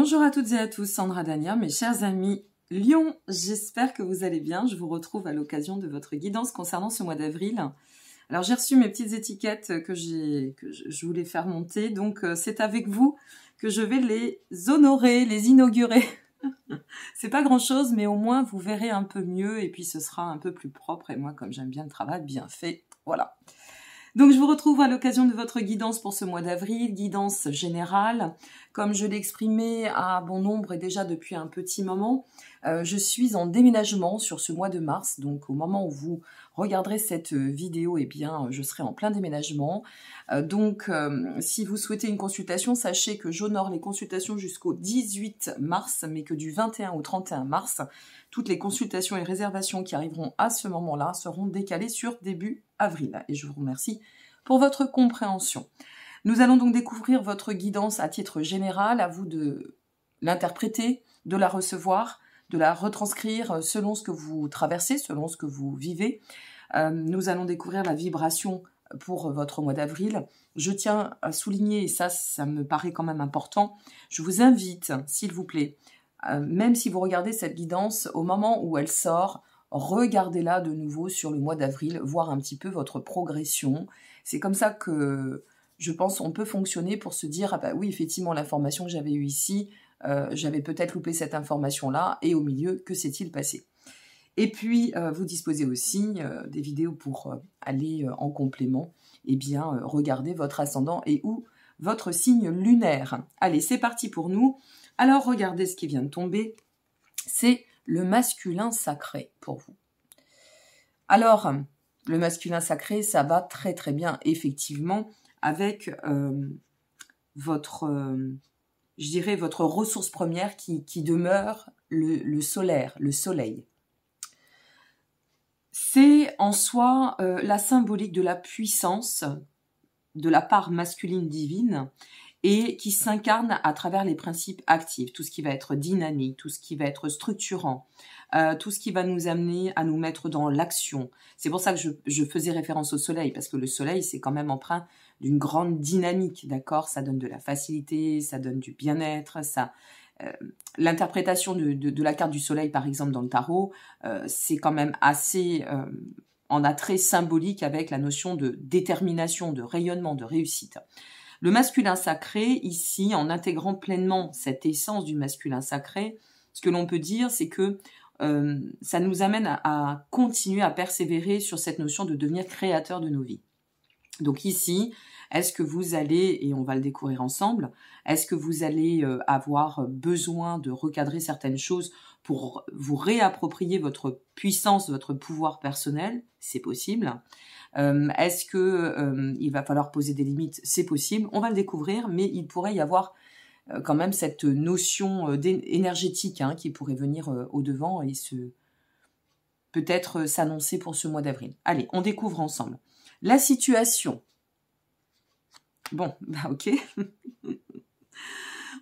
Bonjour à toutes et à tous, Sandra Dania, mes chers amis Lion, j'espère que vous allez bien. Je vous retrouve à l'occasion de votre guidance concernant ce mois d'avril. Alors j'ai reçu mes petites étiquettes que je voulais faire monter, donc c'est avec vous que je vais les honorer, les inaugurer. C'est pas grand chose, mais au moins vous verrez un peu mieux et puis ce sera un peu plus propre. Et moi, comme j'aime bien le travail, bien fait, voilà. Donc je vous retrouve à l'occasion de votre guidance pour ce mois d'avril, guidance générale. Comme je l'ai exprimé à bon nombre et déjà depuis un petit moment, je suis en déménagement sur ce mois de mars. Donc au moment où vous regarderez cette vidéo, eh bien je serai en plein déménagement. Donc si vous souhaitez une consultation, sachez que j'honore les consultations jusqu'au 18 mars, mais que du 21 au 31 mars, toutes les consultations et réservations qui arriveront à ce moment-là seront décalées sur début avril. Et je vous remercie pour votre compréhension. Nous allons donc découvrir votre guidance à titre général, à vous de l'interpréter, de la recevoir, de la retranscrire selon ce que vous traversez, selon ce que vous vivez. Nous allons découvrir la vibration pour votre mois d'avril. Je tiens à souligner, et ça me paraît quand même important, je vous invite, s'il vous plaît, même si vous regardez cette guidance, au moment où elle sort, regardez-la de nouveau sur le mois d'avril, voir un petit peu votre progression. C'est comme ça que je pense on peut fonctionner pour se dire, ah bah oui, effectivement, l'information que j'avais eue ici, j'avais peut-être loupé cette information-là, et au milieu, que s'est-il passé? Et puis, vous disposez aussi des vidéos pour aller en complément, et bien, regardez votre ascendant et ou votre signe lunaire. Allez, c'est parti pour nous. Alors, regardez ce qui vient de tomber, c'est le masculin sacré pour vous. Alors, le masculin sacré, ça va très très bien, effectivement, avec votre, je dirais, votre ressource première qui demeure le solaire, le soleil. C'est en soi la symbolique de la puissance, de la part masculine divine, et qui s'incarne à travers les principes actifs, tout ce qui va être dynamique, tout ce qui va être structurant, tout ce qui va nous amener à nous mettre dans l'action. C'est pour ça que je faisais référence au soleil, parce que le soleil, c'est quand même empreint d'une grande dynamique, d'accord? Ça donne de la facilité, ça donne du bien-être, ça... l'interprétation de la carte du soleil, par exemple, dans le tarot, c'est quand même assez en attrait symbolique avec la notion de détermination, de rayonnement, de réussite. Le masculin sacré, ici, en intégrant pleinement cette essence du masculin sacré, ce que l'on peut dire, c'est que ça nous amène à continuer à persévérer sur cette notion de devenir créateur de nos vies. Donc ici, est-ce que vous allez, et on va le découvrir ensemble, est-ce que vous allez avoir besoin de recadrer certaines choses pour vous réapproprier votre puissance, votre pouvoir personnel? C'est possible. Est-ce que il va falloir poser des limites? C'est possible. On va le découvrir, mais il pourrait y avoir quand même cette notion énergétique qui pourrait venir au devant et peut-être s'annoncer pour ce mois d'avril. Allez, on découvre ensemble. La situation. Bon, bah ok.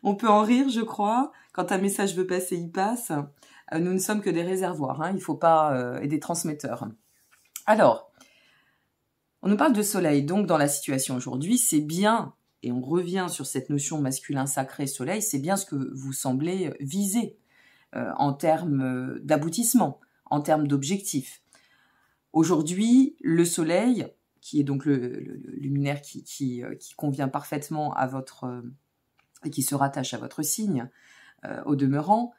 On peut en rire, je crois. Quand un message veut passer, il passe. Nous ne sommes que des réservoirs, il ne faut pas... et des transmetteurs. Alors, on nous parle de soleil, donc dans la situation aujourd'hui, c'est bien, et on revient sur cette notion masculin sacré soleil, c'est bien ce que vous semblez viser en termes d'aboutissement, en termes d'objectifs. Aujourd'hui, le soleil, qui est donc le luminaire qui convient parfaitement à votre... et qui se rattache à votre signe, au demeurant,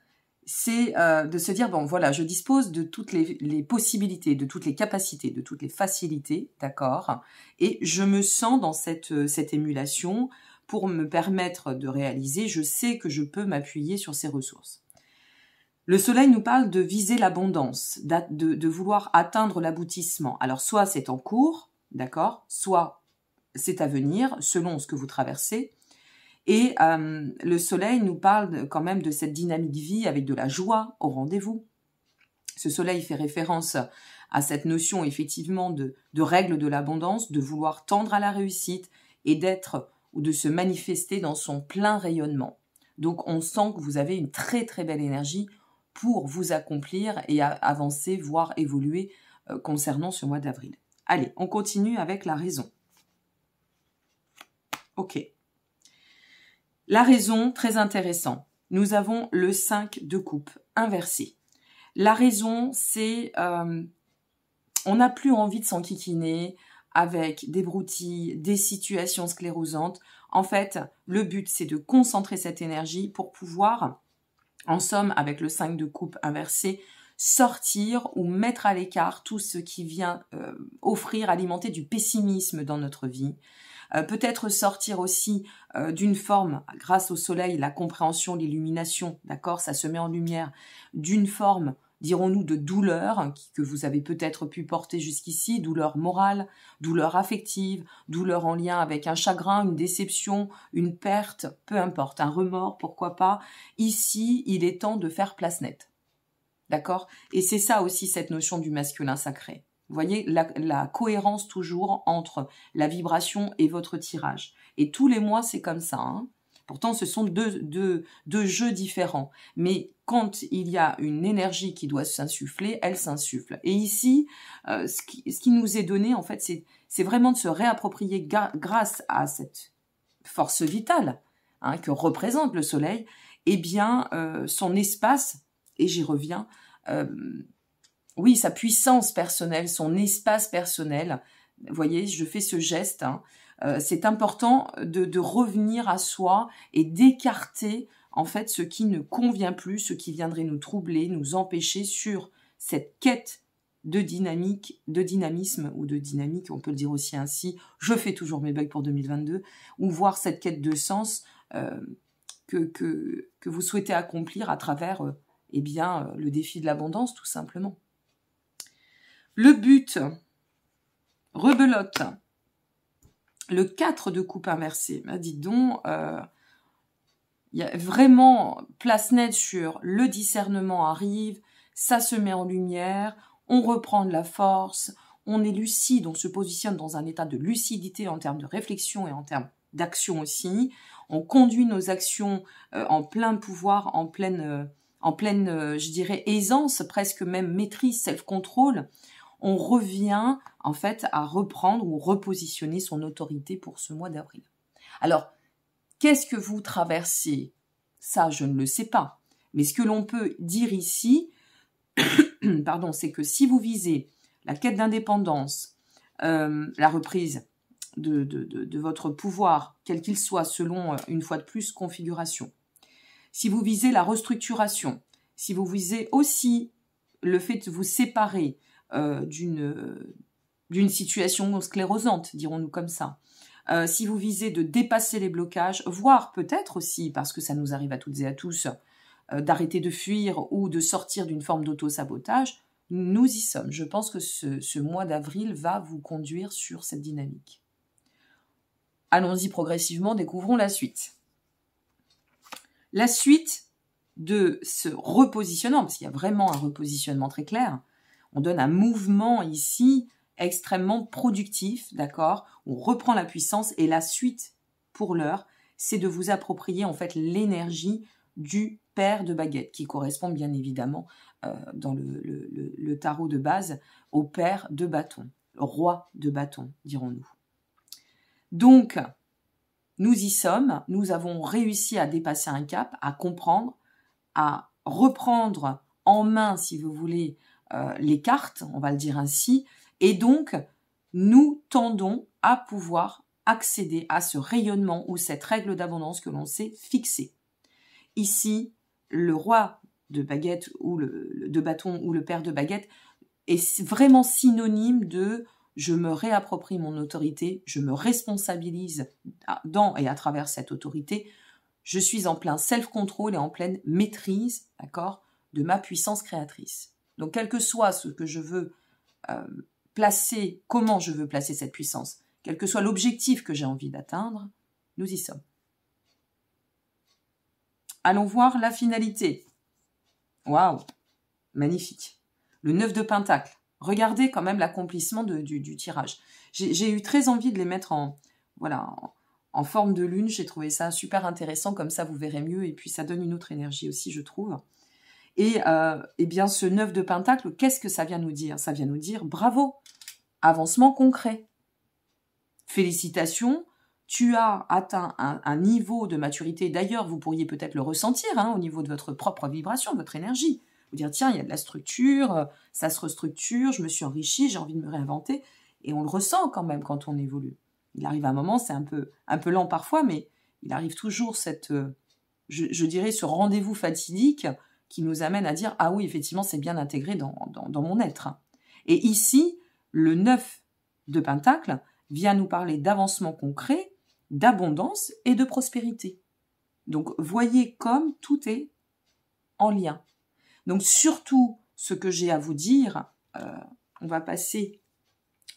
c'est de se dire, bon voilà, je dispose de toutes les possibilités, de toutes les capacités, de toutes les facilités, d'accord, et je me sens dans cette émulation pour me permettre de réaliser, je sais que je peux m'appuyer sur ces ressources. Le soleil nous parle de viser l'abondance, de vouloir atteindre l'aboutissement. Alors soit c'est en cours, d'accord, soit c'est à venir, selon ce que vous traversez. Et le soleil nous parle quand même de cette dynamique vie avec de la joie au rendez-vous. Ce soleil fait référence à cette notion effectivement de règle de l'abondance, de vouloir tendre à la réussite et d'être ou de se manifester dans son plein rayonnement. Donc on sent que vous avez une très très belle énergie pour vous accomplir et avancer, voire évoluer concernant ce mois d'avril. Allez, on continue avec la raison. Ok. La raison, très intéressant. nous avons le 5 de coupe inversé. La raison, c'est on n'a plus envie de s'enquiquiner avec des broutilles, des situations sclérosantes. En fait, le but, c'est de concentrer cette énergie pour pouvoir, en somme, avec le 5 de coupe inversé, sortir ou mettre à l'écart tout ce qui vient offrir, alimenter du pessimisme dans notre vie. Peut-être sortir aussi d'une forme, grâce au soleil, la compréhension, l'illumination, d'accord, ça se met en lumière, d'une forme, dirons-nous, de douleur que vous avez peut-être pu porter jusqu'ici, douleur morale, douleur affective, douleur en lien avec un chagrin, une déception, une perte, peu importe, un remords, pourquoi pas. Ici, il est temps de faire place nette. D'accord? Et c'est ça aussi cette notion du masculin sacré. Vous voyez, la cohérence toujours entre la vibration et votre tirage. Et tous les mois, c'est comme ça. Hein. Pourtant, ce sont deux jeux différents. Mais quand il y a une énergie qui doit s'insuffler, elle s'insuffle. Et ici, ce qui nous est donné, en fait, c'est vraiment de se réapproprier grâce à cette force vitale hein, que représente le soleil, eh bien, son espace, et j'y reviens, oui, sa puissance personnelle, son espace personnel. Vous voyez, je fais ce geste. Hein. C'est important de revenir à soi et d'écarter en fait ce qui ne convient plus, ce qui viendrait nous troubler, nous empêcher sur cette quête de dynamique, de dynamisme ou de dynamique, on peut le dire aussi ainsi. Je fais toujours mes bugs pour 2022, ou voir cette quête de sens que vous souhaitez accomplir à travers eh bien, le défi de l'abondance, tout simplement. Le but, rebelote, le 4 de coupe inversée, dites donc, il y a vraiment place nette sur le discernement arrive, ça se met en lumière, on reprend de la force, on est lucide, on se positionne dans un état de lucidité en termes de réflexion et en termes d'action aussi, on conduit nos actions en plein pouvoir, en pleine, je dirais, aisance, presque même maîtrise, self-control. On revient en fait à reprendre ou repositionner son autorité pour ce mois d'avril. Alors, qu'est-ce que vous traversez? Ça, je ne le sais pas. Mais ce que l'on peut dire ici, pardon, c'est que si vous visez la quête d'indépendance, la reprise de votre pouvoir, quel qu'il soit, selon, une fois de plus, configuration, si vous visez la restructuration, si vous visez aussi le fait de vous séparer d'une situation sclérosante, dirons-nous comme ça. Si vous visez de dépasser les blocages, voire peut-être aussi, parce que ça nous arrive à toutes et à tous, d'arrêter de fuir ou de sortir d'une forme d'auto-sabotage, nous y sommes. Je pense que ce mois d'avril va vous conduire sur cette dynamique. Allons-y progressivement, découvrons la suite. La suite de ce repositionnement, parce qu'il y a vraiment un repositionnement très clair, on donne un mouvement ici extrêmement productif, d'accord? On reprend la puissance et la suite, pour l'heure, c'est de vous approprier en fait l'énergie du pair de baguettes, qui correspond bien évidemment dans le tarot de base au pair de bâton, roi de bâton, dirons-nous. Donc, nous y sommes, nous avons réussi à dépasser un cap, à comprendre, à reprendre en main, si vous voulez, les cartes, on va le dire ainsi, et donc nous tendons à pouvoir accéder à ce rayonnement ou cette règle d'abondance que l'on s'est fixée. Ici, le roi de baguette ou de bâton ou le pair de baguette est vraiment synonyme de je me réapproprie mon autorité, je me responsabilise dans et à travers cette autorité, je suis en plein self-control et en pleine maîtrise, d'accord, de ma puissance créatrice. Donc, quel que soit ce que je veux placer, comment je veux placer cette puissance, quel que soit l'objectif que j'ai envie d'atteindre, nous y sommes. Allons voir la finalité. Waouh, magnifique. Le 9 de Pentacle. Regardez quand même l'accomplissement du tirage. J'ai eu très envie de les mettre en forme de lune. J'ai trouvé ça super intéressant, comme ça vous verrez mieux. Et puis ça donne une autre énergie aussi, je trouve. Et eh bien, ce 9 de Pentacle, qu'est-ce que ça vient nous dire? Ça vient nous dire bravo, avancement concret. Félicitations, tu as atteint un niveau de maturité. D'ailleurs, vous pourriez peut-être le ressentir hein, au niveau de votre propre vibration, votre énergie. Vous dire, tiens, il y a de la structure, ça se restructure, je me suis enrichi, j'ai envie de me réinventer. Et on le ressent quand même quand on évolue. Il arrive un moment, c'est un peu lent parfois, mais il arrive toujours je dirais, ce rendez-vous fatidique qui nous amène à dire, ah oui, effectivement, c'est bien intégré dans mon être. Et ici, le 9 de Pentacle vient nous parler d'avancement concret, d'abondance et de prospérité. Donc, voyez comme tout est en lien. Donc, surtout, ce que j'ai à vous dire, on va passer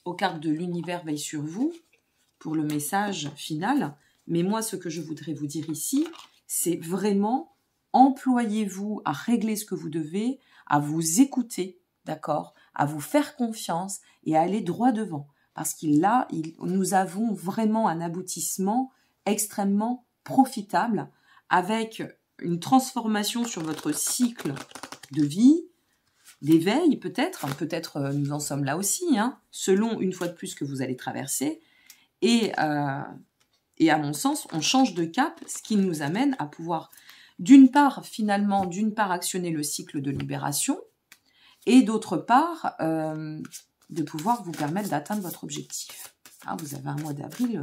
aux cartes de l'univers veille sur vous pour le message final. Mais moi, ce que je voudrais vous dire ici, c'est vraiment employez-vous à régler ce que vous devez, à vous écouter, d'accord, à vous faire confiance et à aller droit devant. Parce nous avons vraiment un aboutissement extrêmement profitable avec une transformation sur votre cycle de vie, d'éveil peut-être nous en sommes là aussi, hein, selon une fois de plus que vous allez traverser. Et à mon sens, on change de cap, ce qui nous amène à pouvoir, d'une part actionner le cycle de libération, et d'autre part, de pouvoir vous permettre d'atteindre votre objectif. Ah, vous avez un mois d'avril,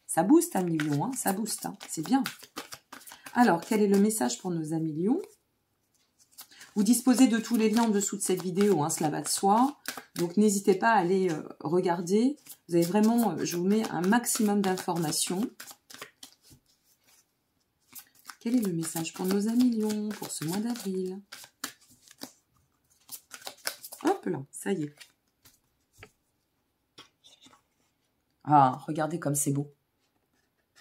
ça booste un million, hein, ça booste, hein, c'est bien. Alors, quel est le message pour nos amis Lions? Vous disposez de tous les liens en dessous de cette vidéo, hein, cela va de soi. Donc, n'hésitez pas à aller regarder. Vous avez vraiment, je vous mets un maximum d'informations. Quel est le message pour nos amis Lions pour ce mois d'avril? Hop là, ça y est. Ah, regardez comme c'est beau.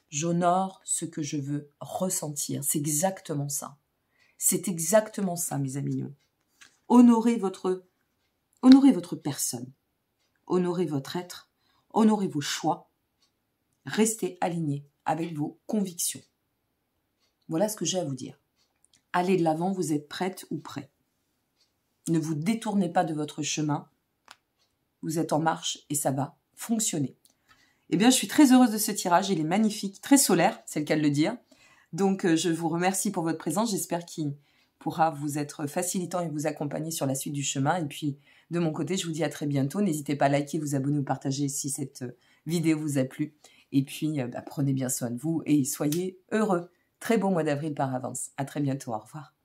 J'honore ce que je veux ressentir. C'est exactement ça. C'est exactement ça, mes amis Lions. Honorez votre personne. Honorez votre être. Honorez vos choix. Restez alignés avec vos convictions. Voilà ce que j'ai à vous dire. Allez de l'avant, vous êtes prête ou prêt. Ne vous détournez pas de votre chemin. Vous êtes en marche et ça va fonctionner. Eh bien, je suis très heureuse de ce tirage. Il est magnifique, très solaire, c'est le cas de le dire. Donc, je vous remercie pour votre présence. J'espère qu'il pourra vous être facilitant et vous accompagner sur la suite du chemin. Et puis, de mon côté, je vous dis à très bientôt. N'hésitez pas à liker, vous abonner ou partager si cette vidéo vous a plu. Et puis, prenez bien soin de vous et soyez heureux. Très bon mois d'avril par avance. À très bientôt. Au revoir.